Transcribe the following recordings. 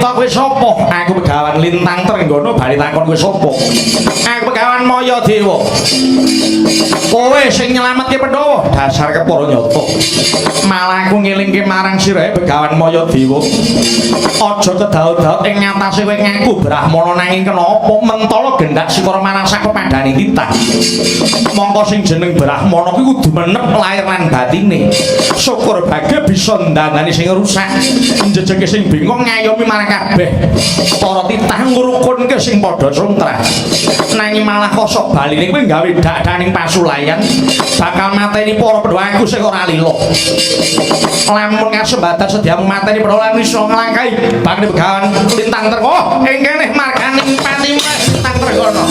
kita kowe sapa? Aku Begawan Lintang Trenggono bali takon kowe sapa? Aku Begawan Mayadewa. Kowe sing nyelametke Pandhawa, dasar kepara nyata. Malah aku ngelingke marang sirahe Begawan Mayadewa. Aja kedaut-daut ing ngatasé kowe ngaku Brahmana nanging kenapa mentala gendak Sikara Manasa kepadane kita. Mongko sing jeneng Brahmana kuwi kudu menep lair lan batine. Syukur bage bisa ndangani sing rusak. Njejeke sing bingung ngayomi marang kabeh. Para titah ngrukunke sing padha suntrah. Nanging malah kosok baline kowe gawe dadaning pasulayan bakal mateni para pendhawa aku sing ora lila. Lamun kasembatan sediamu mateni pendhawa lan iso nglangkai Bakti Begawan Lintang Trenggono ing kene marganing Pati Lintang Trenggono.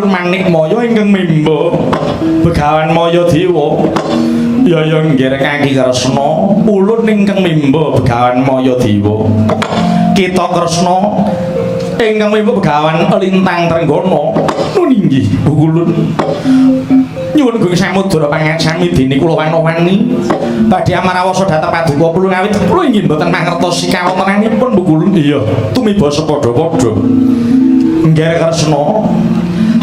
Manikmaya ingkang mimba Begawan Mayadewa ya nggih Kaki Kresna ulun ingkang mimba Begawan Mayadewa kita Kresna ingkang mimba Begawan Lintang Trenggono nggih ulun nyuwun Gusti Samudra pangancami dene kula wani badhe amarawasa dhateng paduka kula ngawit kula inggih mboten mangertosi kawontenanipun ulun iya tumiba sepadha-padha nggih Kresna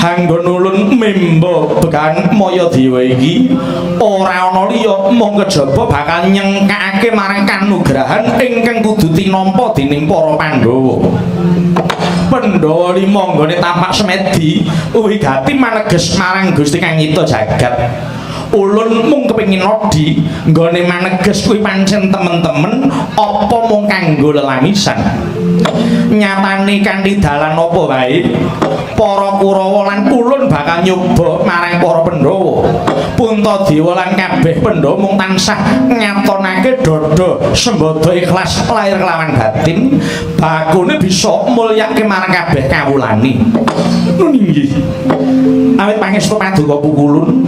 hanggon ulun mimba Begawan Mayadewa iki ora ana liya mung kejaba bakal nyengkakake marang kanugrahan ingkang kudu tinampa dening para Pandhawa. Pandhawa lima nggone tapak semedi wigati maneges marang Gusti Kang Nyipta jagat. Ulun mung kepengin nodi nggone maneges kuwi pancen temen-temen apa mung kanggo lelamisan. Nyatane kanthi dalan apa wae para Kurawa lan ulun bakal nyoba marang para Pandhawa. Puntadewa lan kabeh Pandhawa mung tansah ngatonake dada sembada ikhlas lahir kelawan batin bakune bisa mulyake marang kabeh kawulane. Nggih. Awit pangestu paduka pukulun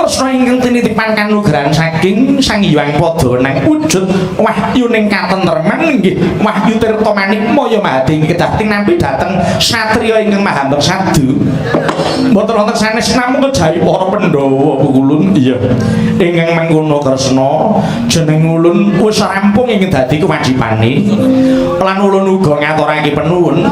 Kresna ingkang tinitipan kanugrahan saking Sang Hyang Padana wujud wahyuning katentreman nggih wahyu tirta manikmaya mahading kedah tinampi dhateng satriya ingkang maha bersadu mboten wonten sanes namung kejawi para Pandhawa pukulun iya ingkang mangkono Kresna jeneng ulun wis rampung ingkang dadi kewajibane lan ulun uga ngaturake penuwun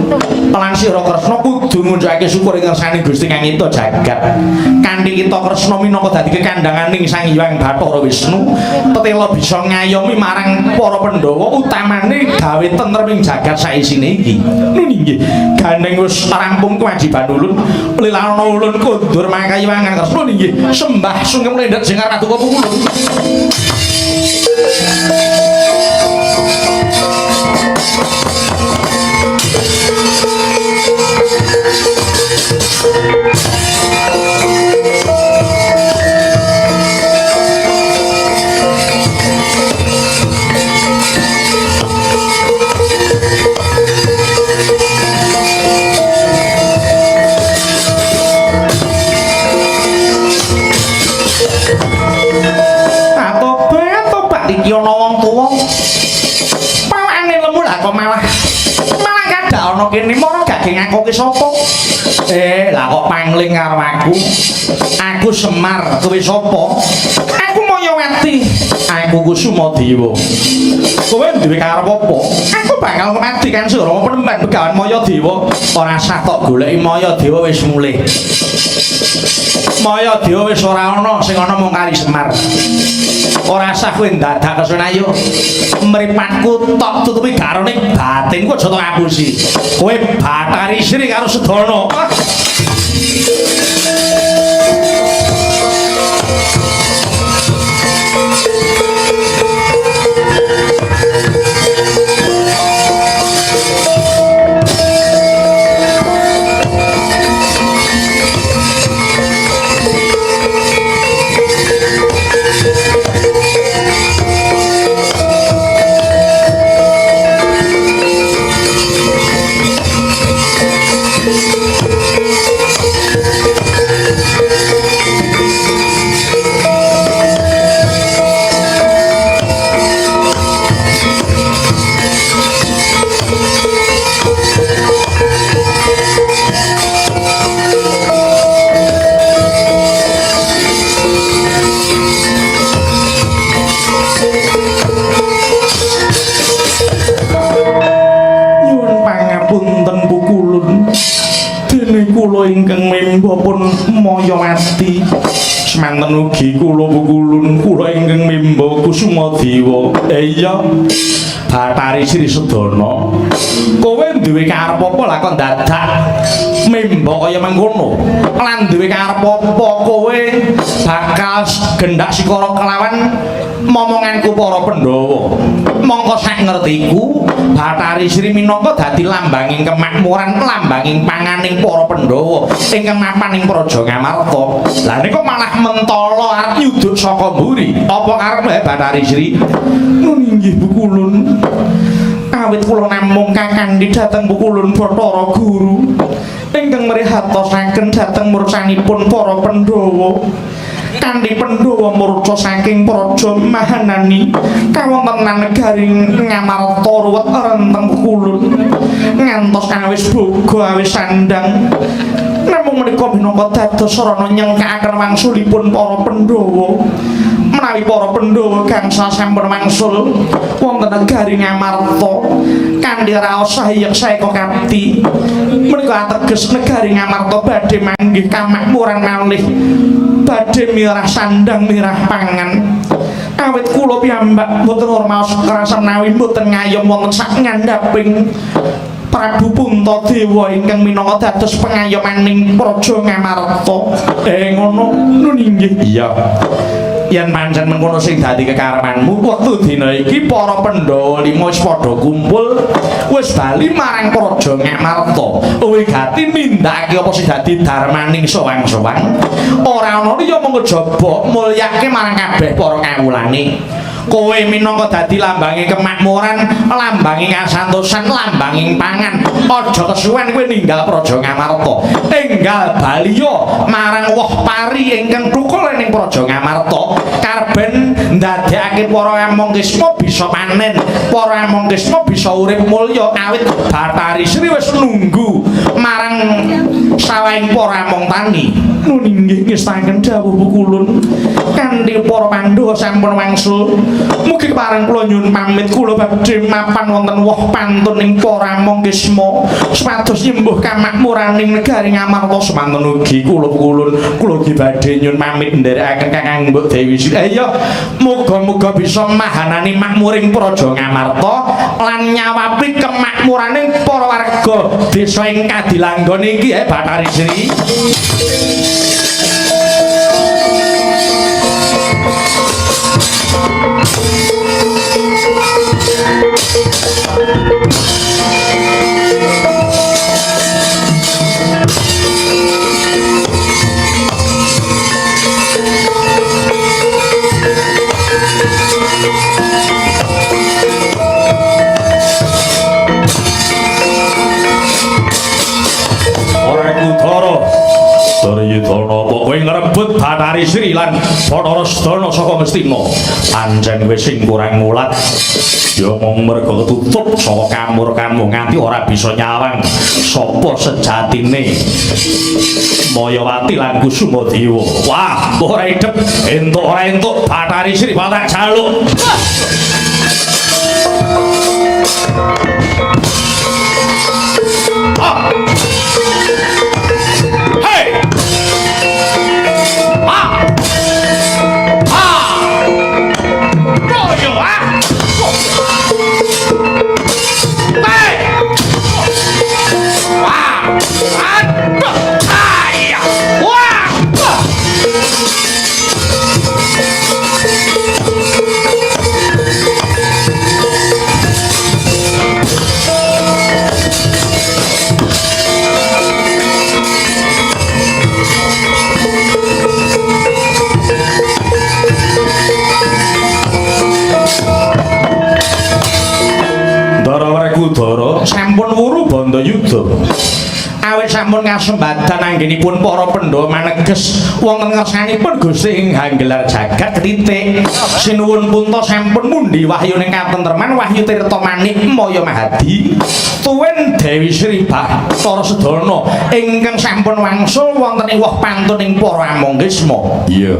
lan sira Kresna kudu ngunjukake syukur ingkang saning Gusti Kang Nyipta jagat kanthi kita Kresna minangka dadi kekandanganing Sang Hyang Bathara Wisnu tetela bisa ngayomi marang para Pandhawa utamane gawe tentreming jagat saisine iki. Nggih, gandeng wis rampung kewajiban ulun lilana ulun kundur mangkayuwangan Kresna nggih sembah sungkem lendhet jengar paduka pukulun. Iki ana wong tuwa. Pawakane lemu lah kok malah kada ana kene mara gage ngakoke sapa? Lah kok pangling karo aku. Aku Semar, kowe sapa? Aku Mayawati. Aku Kusumadewa. Kowe duwe karep apa? Aku bakal mati kan Surama penemban Begawan Mayadewa. Ora sah tok goleki Mayadewa wis mulih. Mayadewa wis ora ana, sing ana mung Kali Semar. Ora sah kowe ndadak kesana ayo. Mripatku tok tutupi garone batinku aja tok ngapusi. Kowe Bathari Sri karo Sedana. Mayawati semanten ugi kula pukulun kula ingkang mimba Kusumadewa. Iya Bathari Sri Sedana kowe duwe karep apa lah kok dadak mimba kaya mengkono lan duwe karep apa kowe bakal gendak sikara kelawan momonganku para Pandhawa. Mongko sak ngertiku Bathari Sri minangka dadi lambanging kemakmuran lambanging panganing para Pandhawa ingkang mapan ing Praja Ngamarta. Lah nika malah mentala arep nyuduk saka mburi. Apa karepe Bathari Sri? Nggih Bukulun. Awit kula namung kakandhi dhateng Bukulun Bathara Guru ingkang mrihatosaken dhateng mursanipun para Pandhawa. Kanthi Pandhawa murca saking Praja Mahanani kawontenan negari Ngamarta ruwet renteng Bukulun ngantos awis boga awis sandang. Namung menika minangka dados sarana nyengkakaken wangsulipun para Pandhawa. Menawi para Pandhawa gangsal sampun wangsul wonten negari Ngamarta kanthi raos sahya saeka kapti, menika ateges negari Ngamarta badhe manggih kamakmuran malih, badhe mirah sandang mirah pangan. Awit kula piyambak boten normal kerasa menawi boten ngayom wonten sak ngandhaping Prabu Puntadewa ingkang minangka dados pengayomaning Praja Ngamarta. Ngono nggih. Iya. Yen pancen mengkono sing dadi kekarepanmu wektu dina iki para Pandhawa lima wis padha kumpul wis bali marang Praja Ngamarta. Wigati mindhake apa sing dadi darmaning sowang-sowang. Ora ana liya mung kejaba mulyake marang kabeh para kawulane. Kowe minangka dadi lambanging kemakmuran, lambanging kasantosan, lambanging pangan. Aja kesuwen kowe ninggal Praja Ngamarta. Enggal baliya marang woh pari ingkang thukul ning Praja Ngamarta. Karben ndadekake para among kisma bisa panen, para among kisma bisa urip mulya awit Bathari Sri wis nunggu marang sawahing para among tani. Nggih ngestaken dawuh Bukulun kanthi para Pandhawa sampun wangsul. Mugi kepareng kula nyuwun pamit kula badhe mapan wonten woh pantun ing para among kisma supados nyembuh kamakmuraning negari Ngamarta. Semanten ugi kula Bukulun kula ugi badhe nyuwun pamit nderekaken Kakang Mbok Dewi Sri. Iya muga-muga bisa mahanani makmuring Praja Ngamarta lan nyawapi kemakmuraning para warga desa ing Kadilanggon iki Bathari Sri. Daryudana kowe ngrebut Bathari Sri lan Bathara Sedana saka Ngastina. Anjen wis sing kurang mulat ya mung merga ketutup saka kamur-kamur nganti ora bisa nyawang sapa sejatine Mayawati lan Kusumadewa. Wah, ora idep entuk ora entuk Bathari Sri patak jaluk. Udara sampun wuru Bandayuda. Awit sampun kasembadan anggenipun para Pandhawa maneges wonten ngersanipun Gusti ing hanggelar jagat titik. Sinuwun punta sampun mundi wahyuning katentreman Wahyu Tirta Manik Maya Mahadi. Tuwin Dewi Sri Bathara Sedana ingkang sampun wangsul wonten ing woh pantun ing para among kisma. Iya.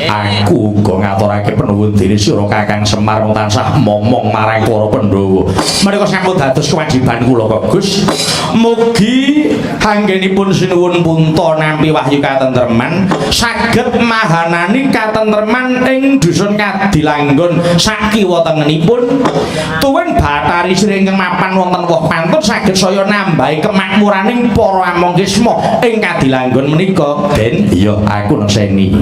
Aku uga ngaturake penuwun diri sira Kakang Semar tansah momong marang para Pandhawa. Menika sampun dados kewajiban kula kok Gus. Mugi Mugi anggenipun sinuwun punta nampi wahyu katentreman saged mahanani katentreman ing dusun Kadilanggon sakiwa tengenipun tuwin Bathari Sri ingkang mapan wonten woh pantun saged saya nambahi kemakmuraning para amangkisma ing Kadilanggon menika. Den iya aku nekseni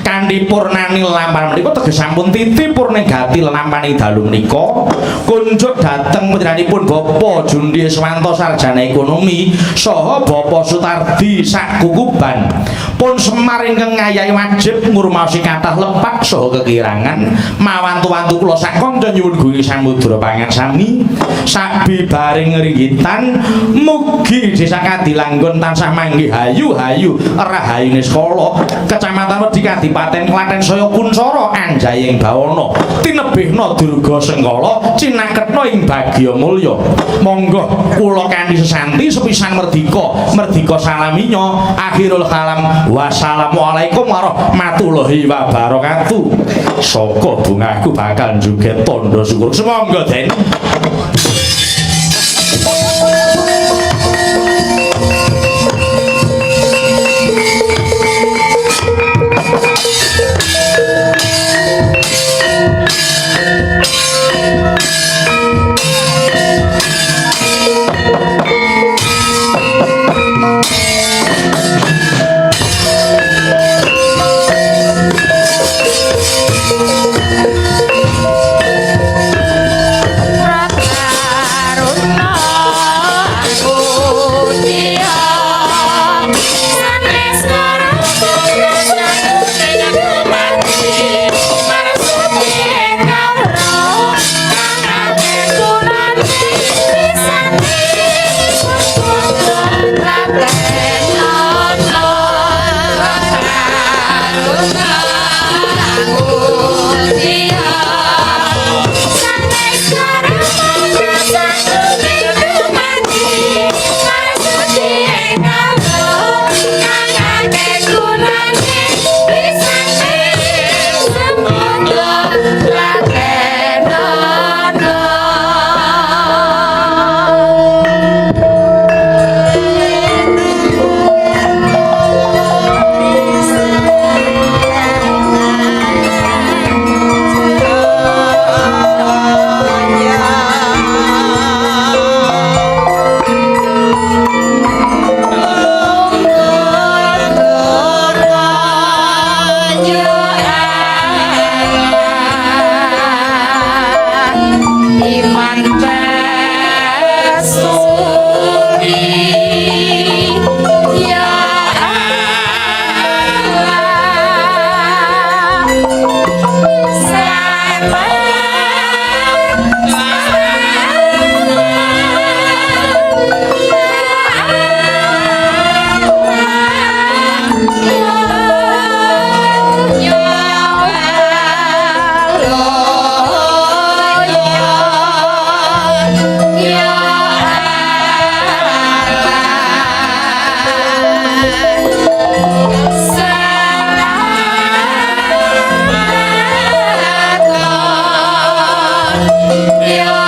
kanthi purnani lampahan menika teges sampun titipur negati lampahaning dalu menika kunjuk dhateng putripun Bapak Jundi Swanto sarjana ekonomi saha Bapak Sutardi Sakukuban pun Semar ingkang ngayahi wajib ngurmasi kathah lepak saha kekirangan mawantu-wantu kula sak kanca nyuwun gungi samudra pangarsami sabibaring ngringgitan mugi Desa Kadilanggon tansah manggih hayu-hayu rahayune skala Kecamatan Wedi Kadipaten Klaten saya kunsara anjaying bawana tinebihna durga senggala cinaketna ing bagya mulya monggo kula kanthi sesanti sepisan merdika salaminya akhirul kalam wassalamualaikum warahmatullahi wabarakatuh saka bungahku bakal joget tandha syukur semangga Den. Yeah.